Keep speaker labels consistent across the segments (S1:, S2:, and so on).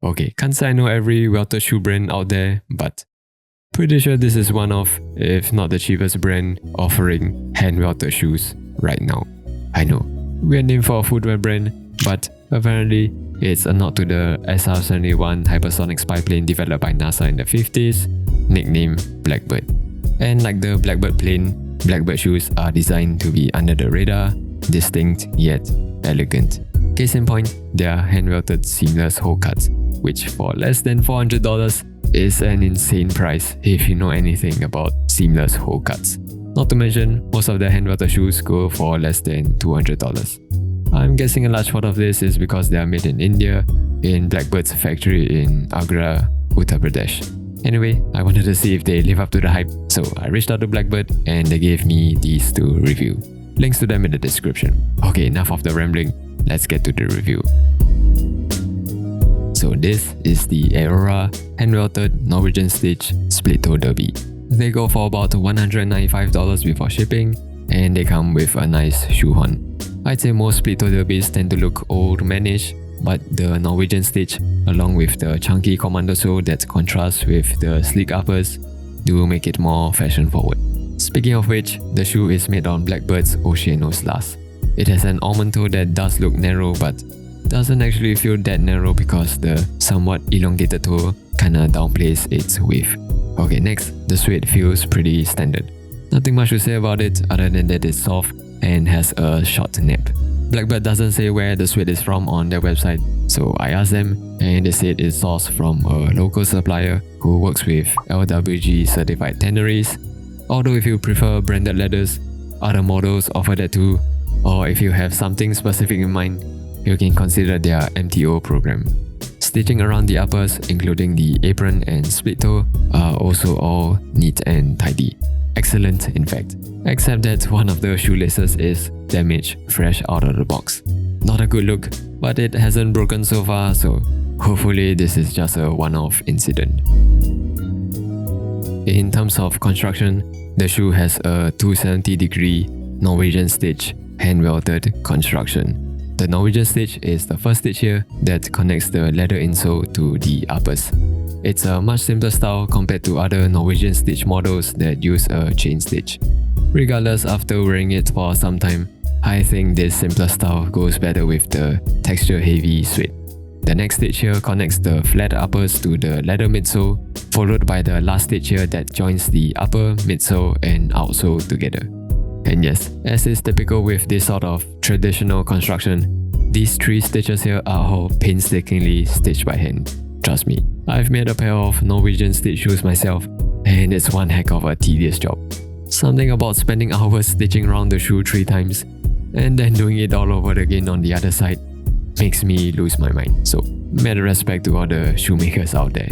S1: Okay, can't say I know every welted shoe brand out there, but pretty sure this is one of, if not the cheapest brand offering hand-welted shoes right now. I know, we're named for a footwear brand, but apparently it's a nod to the SR-71 hypersonic spy plane developed by NASA in the 50s, nicknamed Blackbird. And like the Blackbird plane, Blackbird shoes are designed to be under the radar, distinct yet elegant. Case in point, they are hand-welted seamless hole cuts, which for less than $400 is an insane price if you know anything about seamless hole cuts. Not to mention, most of the hand-welted shoes go for less than $200. I'm guessing a large part of this is because they are made in India, in Blackbird's factory in Agra, Uttar Pradesh. Anyway, I wanted to see if they live up to the hype, so I reached out to Blackbird and they gave me these to review. Links to them in the description. Okay, enough of the rambling, let's get to the review. So this is the Aurora hand-welted Norwegian stitch split-toe derby. They go for about $195 before shipping, and they come with a nice shoe horn. I'd say most split-toe derbies tend to look old manish, but the Norwegian stitch, along with the chunky commando sole that contrasts with the sleek uppers, do make it more fashion-forward. Speaking of which, the shoe is made on Blackbird's Oceanos last. It has an almond toe that does look narrow, but doesn't actually feel that narrow because the somewhat elongated toe kinda downplays its width. Okay, next, the suede feels pretty standard. Nothing much to say about it other than that it's soft and has a short nap. Blackbird doesn't say where the suede is from on their website, so I asked them and they said it's sourced from a local supplier who works with LWG certified tanneries. Although if you prefer branded leathers, other models offer that too, or if you have something specific in mind, you can consider their MTO program. Stitching around the uppers, including the apron and split toe, are also all neat and tidy. Excellent, in fact. Except that one of the shoelaces is damaged fresh out of the box. Not a good look, but it hasn't broken so far, so hopefully this is just a one-off incident. In terms of construction, the shoe has a 270-degree Norwegian stitch hand-welted construction. The Norwegian stitch is the first stitch here that connects the leather insole to the uppers. It's a much simpler style compared to other Norwegian stitch models that use a chain stitch. Regardless, after wearing it for some time, I think this simpler style goes better with the texture-heavy suede. The next stitch here connects the flat uppers to the leather midsole, followed by the last stitch here that joins the upper, midsole and outsole together. And yes, as is typical with this sort of traditional construction, these 3 stitches here are all painstakingly stitched by hand. Trust me, I've made a pair of Norwegian stitch shoes myself, and it's one heck of a tedious job. Something about spending hours stitching around the shoe 3 times, and then doing it all over again on the other side, makes me lose my mind. So, mad respect to all the shoemakers out there.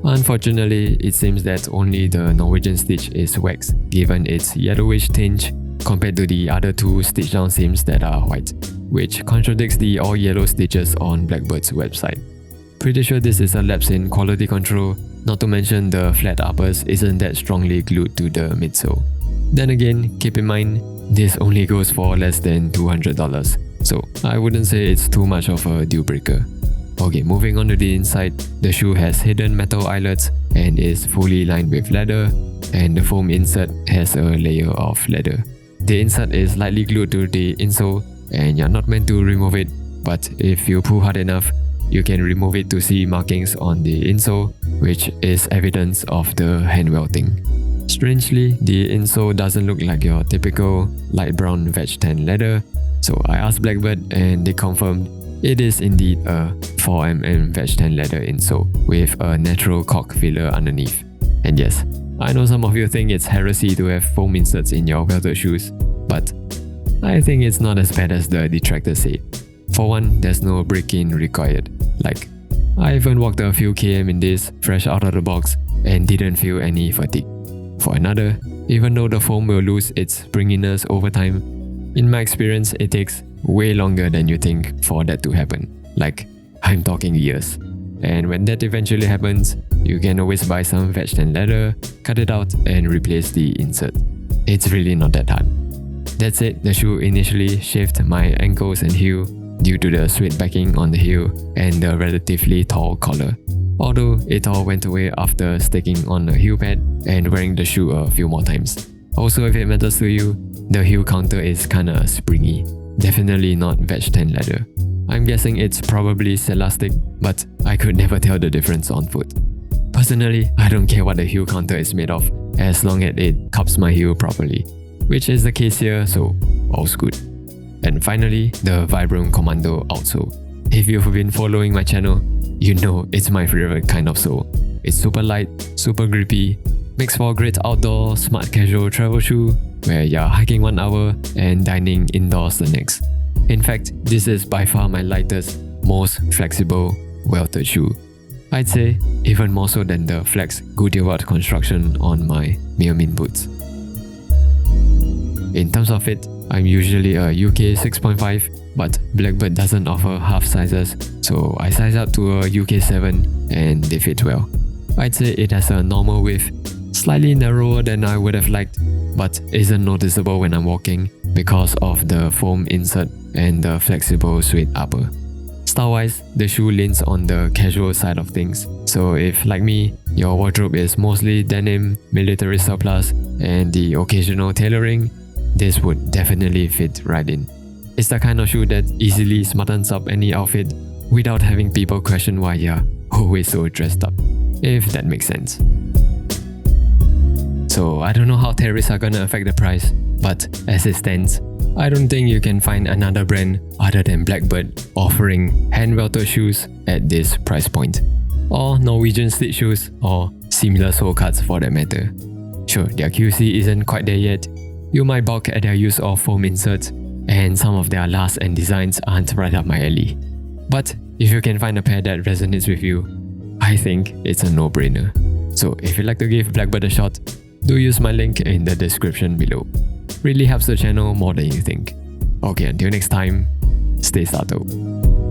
S1: Unfortunately, it seems that only the Norwegian stitch is wax, given its yellowish tinge compared to the other 2 stitch down seams that are white, which contradicts the all yellow stitches on Blackbird's website. Pretty sure this is a lapse in quality control, not to mention the flat uppers isn't that strongly glued to the midsole. Then again, keep in mind, this only goes for less than $200, so I wouldn't say it's too much of a deal breaker. Okay, moving on to the inside, the shoe has hidden metal eyelets and is fully lined with leather, and the foam insert has a layer of leather. The insert is lightly glued to the insole and you're not meant to remove it, but if you pull hard enough, you can remove it to see markings on the insole, which is evidence of the hand welting. Strangely, the insole doesn't look like your typical light brown veg tan leather, so I asked Blackbird and they confirmed it is indeed a 4mm veg tan leather insole with a natural cork filler underneath. And yes, I know some of you think it's heresy to have foam inserts in your welted shoes, but I think it's not as bad as the detractors say. For one, there's no break-in required. Like, I even walked a few km in this fresh out of the box and didn't feel any fatigue. For another, even though the foam will lose its springiness over time, in my experience it takes way longer than you think for that to happen. Like, I'm talking years. And when that eventually happens, you can always buy some veg tan leather, cut it out and replace the insert. It's really not that hard. That said, the shoe initially chafed my ankles and heel, due to the suede backing on the heel and the relatively tall collar. Although it all went away after sticking on a heel pad and wearing the shoe a few more times. Also, if it matters to you, the heel counter is kinda springy. Definitely not veg tan leather. I'm guessing it's probably celastic, but I could never tell the difference on foot. Personally, I don't care what the heel counter is made of, as long as it cups my heel properly, which is the case here, so all's good. And finally, the Vibram Commando outsole. If you've been following my channel, you know it's my favorite kind of sole. It's super light, super grippy, makes for a great outdoor, smart casual travel shoe where you're hiking 1 hour and dining indoors the next. In fact, this is by far my lightest, most flexible welted shoe. I'd say even more so than the Flex Goodyear welt construction on my Meermin boots. In terms of fit, I'm usually a UK 6.5, but Blackbird doesn't offer half sizes, so I size up to a UK 7 and they fit well. I'd say it has a normal width, slightly narrower than I would have liked, but isn't noticeable when I'm walking because of the foam insert and the flexible suede upper. Style-wise, the shoe leans on the casual side of things, so if, like me, your wardrobe is mostly denim, military surplus, and the occasional tailoring, this would definitely fit right in. It's the kind of shoe that easily smartens up any outfit without having people question why you're always so dressed up, if that makes sense. So I don't know how tariffs are gonna affect the price, but as it stands, I don't think you can find another brand other than Blackbird offering hand-welted shoes at this price point. Or Norwegian stitch shoes, or similar sole cuts for that matter. Sure, their QC isn't quite there yet. You might balk at their use of foam inserts, and some of their lasts and designs aren't right up my alley. But if you can find a pair that resonates with you, I think it's a no-brainer. So if you'd like to give Blackbird a shot, do use my link in the description below. Really helps the channel more than you think. Okay, until next time, stay startled.